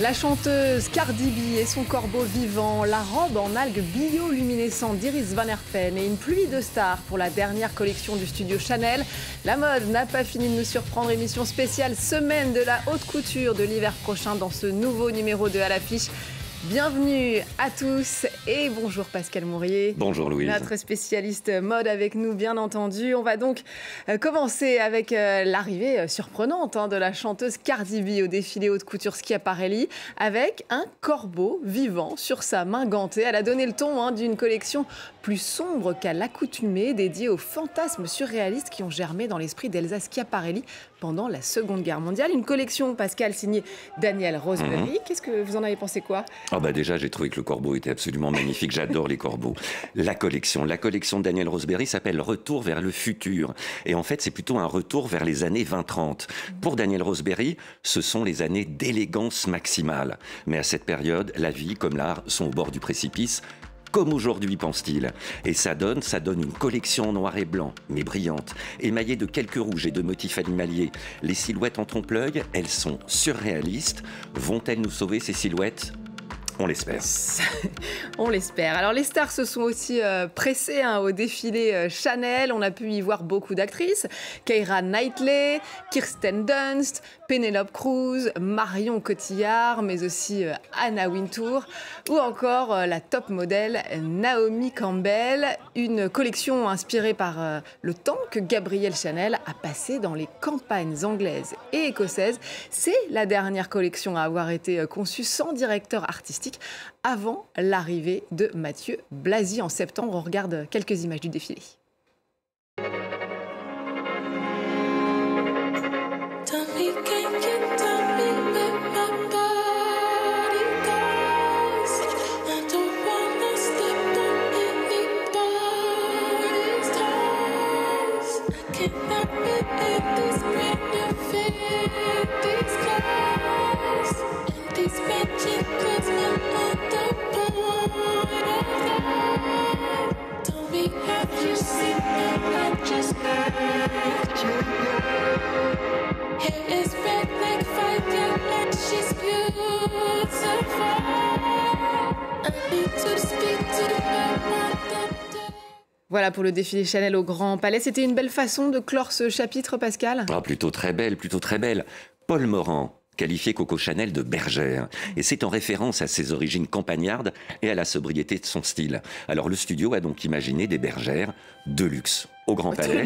La chanteuse Cardi B et son corbeau vivant, la robe en algues bioluminescentes d'Iris Van Herpen et une pluie de stars pour la dernière collection du studio Chanel. La mode n'a pas fini de nous surprendre. Émission spéciale semaine de la haute couture de l'hiver prochain dans ce nouveau numéro de À l'affiche. Bienvenue à tous et bonjour Pascal Mourier. Bonjour Louise. Notre spécialiste mode avec nous bien entendu. On va donc commencer avec l'arrivée surprenante de la chanteuse Cardi B au défilé haute couture Schiaparelli avec un corbeau vivant sur sa main gantée. Elle a donné le ton d'une collection plus sombre qu'à l'accoutumée, dédiée aux fantasmes surréalistes qui ont germé dans l'esprit d'Elsa Schiaparelli pendant la Seconde Guerre mondiale. Une collection, Pascal, signée Daniel Roseberry. Qu'est-ce que vous en avez pensé quoi ? Déjà, j'ai trouvé que le corbeau était absolument magnifique. J'adore les corbeaux. La collection de Daniel Roseberry s'appelle Retour vers le futur. Et en fait, c'est plutôt un retour vers les années 20-30. Pour Daniel Roseberry, ce sont les années d'élégance maximale. Mais à cette période, la vie comme l'art sont au bord du précipice. Comme aujourd'hui, pense-t-il. Et ça donne une collection en noir et blanc, mais brillante, émaillée de quelques rouges et de motifs animaliers. Les silhouettes en trompe-l'œil, elles sont surréalistes. Vont-elles nous sauver, ces silhouettes ? On l'espère. On l'espère. Alors les stars se sont aussi pressées au défilé Chanel. On a pu y voir beaucoup d'actrices. Keira Knightley, Kirsten Dunst, Penélope Cruz, Marion Cotillard, mais aussi Anna Wintour ou encore la top modèle Naomi Campbell. Une collection inspirée par le temps que Gabrielle Chanel a passé dans les campagnes anglaises et écossaises. C'est la dernière collection à avoir été conçue sans directeur artistique avant l'arrivée de Mathieu Blazy en septembre. On regarde quelques images du défilé. Voilà pour le défilé Chanel au Grand Palais. C'était une belle façon de clore ce chapitre, Pascal ? Plutôt très belle, plutôt très belle. Paul Morand qualifiait Coco Chanel de bergère. Et c'est en référence à ses origines campagnardes et à la sobriété de son style. Alors le studio a donc imaginé des bergères de luxe. Au Grand Palais,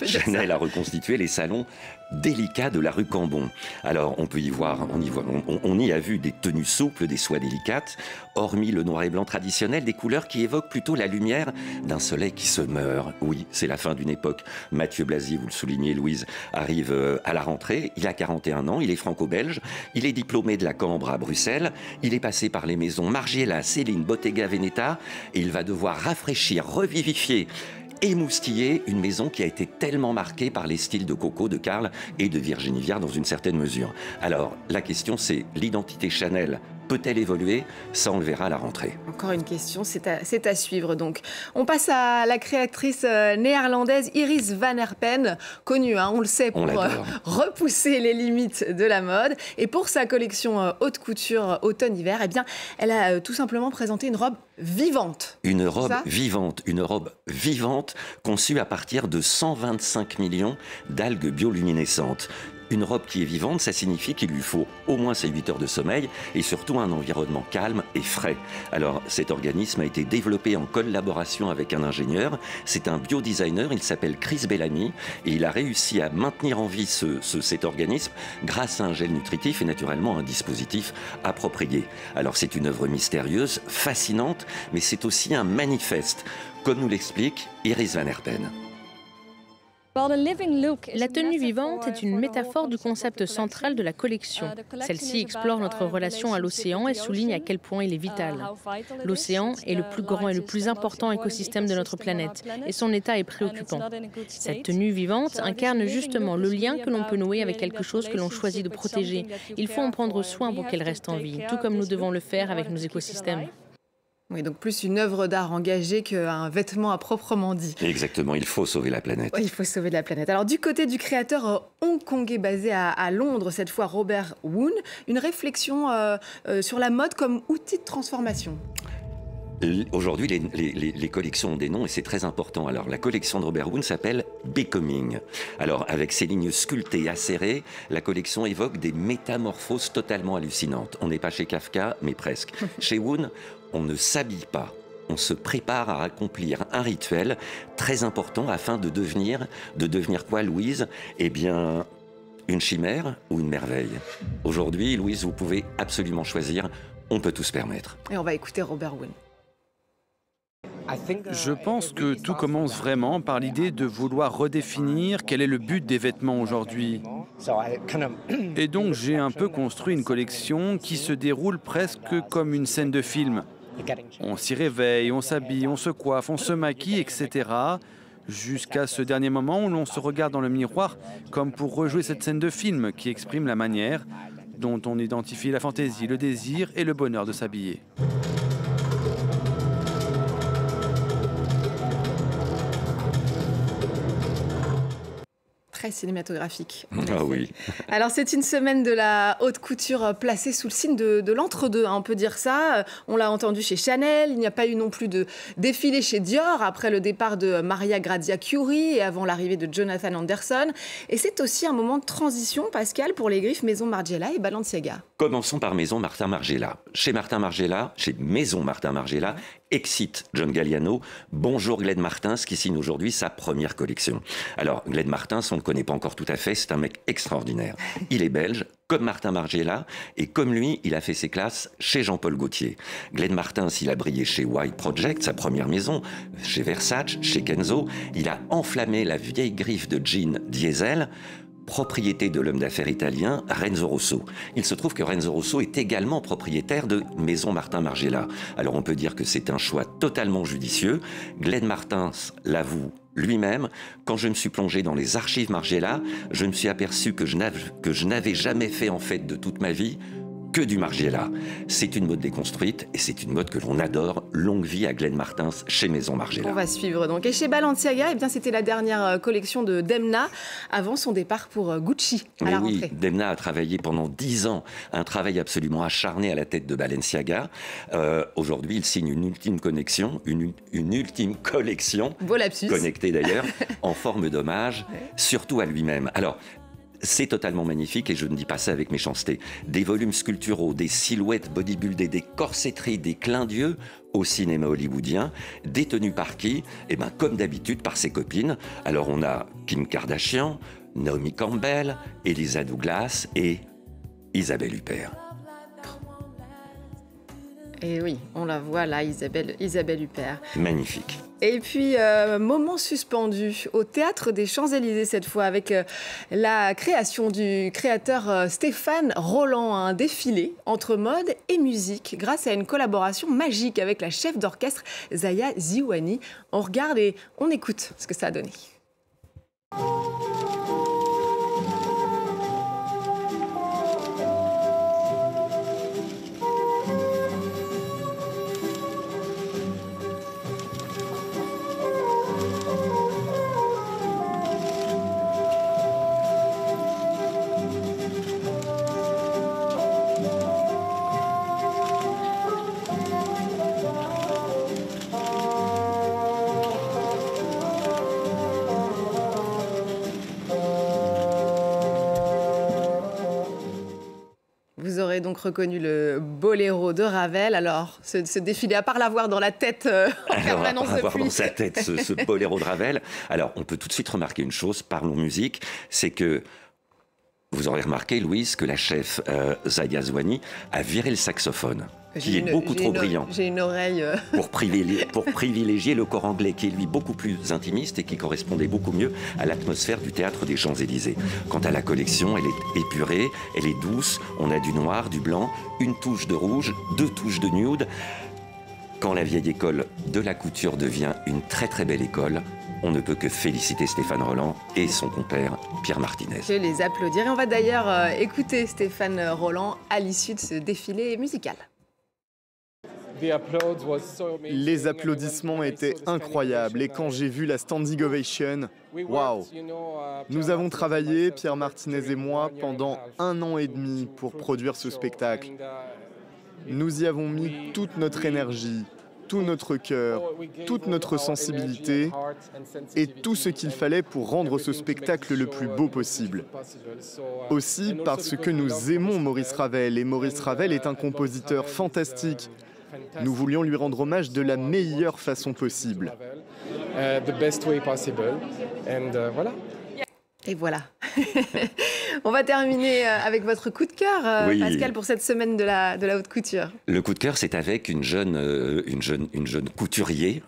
Chanel a reconstitué les salons délicats de la rue Cambon. Alors, on y a vu des tenues souples, des soies délicates, hormis le noir et blanc traditionnel, des couleurs qui évoquent plutôt la lumière d'un soleil qui se meurt. Oui, c'est la fin d'une époque. Mathieu Blazy, vous le soulignez, Louise, arrive à la rentrée. Il a 41 ans, il est franco-belge, il est diplômé de la Cambre à Bruxelles, il est passé par les maisons Margiela, Céline, Bottega Veneta, et il va devoir rafraîchir, revivifier, émoustiller une maison qui a été tellement marquée par les styles de Coco, de Karl et de Virginie Viard dans une certaine mesure. Alors, la question c'est, l'identité Chanel peut-elle évoluer ? Ça, on le verra à la rentrée. Encore une question, c'est à suivre donc. On passe à la créatrice néerlandaise Iris Van Herpen, connue, on le sait, pour repousser les limites de la mode. Et pour sa collection haute couture automne-hiver, elle a tout simplement présenté une robe vivante. Une robe vivante conçue à partir de 125 millions d'algues bioluminescentes. Une robe qui est vivante, ça signifie qu'il lui faut au moins ses 8 heures de sommeil et surtout un environnement calme et frais. Alors, cet organisme a été développé en collaboration avec un ingénieur. C'est un biodesigner, il s'appelle Chris Bellamy et il a réussi à maintenir en vie cet organisme grâce à un gel nutritif et naturellement un dispositif approprié. Alors, c'est une œuvre mystérieuse, fascinante, mais c'est aussi un manifeste, comme nous l'explique Iris Van Herpen. La tenue vivante est une métaphore du concept central de la collection. Celle-ci explore notre relation à l'océan et souligne à quel point il est vital. L'océan est le plus grand et le plus important écosystème de notre planète et son état est préoccupant. Cette tenue vivante incarne justement le lien que l'on peut nouer avec quelque chose que l'on choisit de protéger. Il faut en prendre soin pour qu'elle reste en vie, tout comme nous devons le faire avec nos écosystèmes. Oui, donc plus une œuvre d'art engagée qu'un vêtement à proprement dit. Exactement, il faut sauver la planète. Oui, il faut sauver la planète. Alors du côté du créateur hongkongais basé à Londres, cette fois Robert Woon, une réflexion sur la mode comme outil de transformation. Aujourd'hui, les collections ont des noms et c'est très important. Alors, la collection de Robert Woon s'appelle Becoming. Alors, avec ses lignes sculptées, acérées, la collection évoque des métamorphoses totalement hallucinantes. On n'est pas chez Kafka, mais presque. Chez Woon, on ne s'habille pas. On se prépare à accomplir un rituel très important afin de devenir quoi, Louise? Eh bien, une chimère ou une merveille. Aujourd'hui, Louise, vous pouvez absolument choisir. On peut tout se permettre. Et on va écouter Robert Woon. Je pense que tout commence vraiment par l'idée de vouloir redéfinir quel est le but des vêtements aujourd'hui. Et donc j'ai un peu construit une collection qui se déroule presque comme une scène de film. On s'y réveille, on s'habille, on se coiffe, on se maquille, etc. Jusqu'à ce dernier moment où l'on se regarde dans le miroir comme pour rejouer cette scène de film qui exprime la manière dont on identifie la fantaisie, le désir et le bonheur de s'habiller. Très cinématographique. Ah oui. Alors c'est une semaine de la haute couture placée sous le signe de l'entre-deux, hein, on peut dire ça. On l'a entendu chez Chanel, il n'y a pas eu non plus de défilé chez Dior après le départ de Maria Grazia Chiuri et avant l'arrivée de Jonathan Anderson. Et c'est aussi un moment de transition, Pascal, pour les griffes Maison Margiela et Balenciaga. Commençons par Maison Martin Margiela. Chez Maison Martin Margiela, excite John Galliano. Bonjour Glenn Martins qui signe aujourd'hui sa première collection. Alors Glenn Martins, on ne le connaît pas encore tout à fait, c'est un mec extraordinaire. Il est belge, comme Martin Margiela, et comme lui, il a fait ses classes chez Jean-Paul Gaultier. Glenn Martins, il a brillé chez White Project, sa première maison, chez Versace, chez Kenzo. Il a enflammé la vieille griffe de jean Diesel, propriété de l'homme d'affaires italien Renzo Rosso. Il se trouve que Renzo Rosso est également propriétaire de Maison Martin Margiela. Alors on peut dire que c'est un choix totalement judicieux. Glenn Martins l'avoue lui-même. Quand je me suis plongé dans les archives Margiela, je me suis aperçu que je n'avais jamais fait en fait de toute ma vie que du Margiela. C'est une mode déconstruite et c'est une mode que l'on adore. Longue vie à Glenn Martins chez Maison Margiela. On va suivre donc. Et chez Balenciaga, eh bien, c'était la dernière collection de Demna avant son départ pour Gucci à la rentrée. Demna a travaillé pendant 10 ans, un travail absolument acharné à la tête de Balenciaga. Aujourd'hui, il signe une ultime connexion, une ultime collection, beau lapsus, connectée d'ailleurs, en forme d'hommage, surtout à lui-même. Alors, c'est totalement magnifique et je ne dis pas ça avec méchanceté. Des volumes sculpturaux, des silhouettes bodybuildées, des corsetteries, des clins d'yeux au cinéma hollywoodien, détenus par qui? Eh bien, comme d'habitude, par ses copines. Alors, on a Kim Kardashian, Naomi Campbell, Elisa Douglas et Isabelle Huppert. Et oui, on la voit là, Isabelle Huppert. Magnifique. Et puis, moment suspendu au Théâtre des Champs-Élysées cette fois, avec la création du créateur Stéphane Roland, un défilé entre mode et musique grâce à une collaboration magique avec la chef d'orchestre Zaya Ziouani. On regarde et on écoute ce que ça a donné. Vous aurez donc reconnu le boléro de Ravel. Alors, ce défilé, à part l'avoir dans la tête en permanence depuis. Avoir dans sa tête ce boléro de Ravel. Alors, on peut tout de suite remarquer une chose, parlons musique, c'est que vous aurez remarqué, Louise, que la chef Zaya Ziouani a viré le saxophone, qui est beaucoup trop brillant. J'ai une oreille... Pour privilégier le corps anglais, qui est lui beaucoup plus intimiste et qui correspondait beaucoup mieux à l'atmosphère du théâtre des Champs-Élysées. Quant à la collection, elle est épurée, elle est douce, on a du noir, du blanc, une touche de rouge, 2 touches de nude. Quand la vieille école de la couture devient une très très belle école, on ne peut que féliciter Stéphane Roland et son compère Pierre Martinez. Je les applaudir. Et on va d'ailleurs écouter Stéphane Roland à l'issue de ce défilé musical. Les applaudissements étaient incroyables et quand j'ai vu la standing ovation, waouh! Nous avons travaillé, Pierre Martinez et moi, pendant 1 an et demi pour produire ce spectacle. Nous y avons mis toute notre énergie, tout notre cœur, toute notre sensibilité et tout ce qu'il fallait pour rendre ce spectacle le plus beau possible. Aussi parce que nous aimons Maurice Ravel et Maurice Ravel est un compositeur fantastique. Nous voulions lui rendre hommage de la meilleure façon possible. Et voilà. On va terminer avec votre coup de cœur, Oui. Pascal, pour cette semaine de la haute couture. Le coup de cœur, c'est avec une jeune couturière,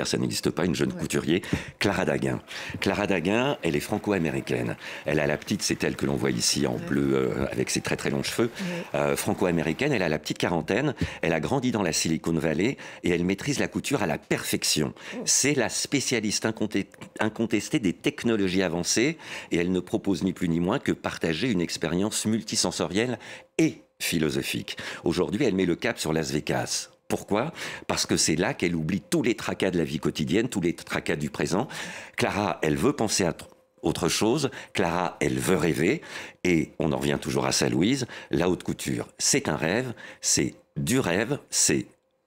ça n'existe pas, une jeune couturier, Clara Daguin. Clara Daguin, elle est franco-américaine. Elle a la petite, c'est elle que l'on voit ici en bleu, avec ses très très longs cheveux. Franco-américaine, elle a la petite quarantaine, elle a grandi dans la Silicon Valley et elle maîtrise la couture à la perfection. C'est la spécialiste incontestée des technologies avancées et elle ne propose ni plus ni moins que partager une expérience multisensorielle et philosophique. Aujourd'hui, elle met le cap sur Las Vegas. Pourquoi ? Parce que c'est là qu'elle oublie tous les tracas de la vie quotidienne, tous les tracas du présent. Clara, elle veut penser à autre chose. Clara, elle veut rêver. Et on en revient toujours à ça, Louise. La haute couture, c'est un rêve, c'est du rêve, c'est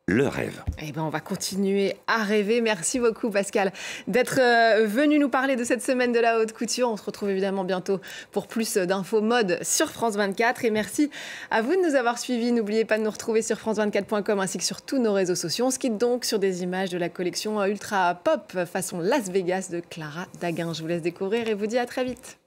le rêve. Eh ben, on va continuer à rêver. Merci beaucoup, Pascal, d'être venu nous parler de cette semaine de la haute couture. On se retrouve évidemment bientôt pour plus d'infos mode sur France 24. Et merci à vous de nous avoir suivis. N'oubliez pas de nous retrouver sur france24.com ainsi que sur tous nos réseaux sociaux. On se quitte donc sur des images de la collection Ultra Pop façon Las Vegas de Clara Daguin. Je vous laisse découvrir et vous dis à très vite.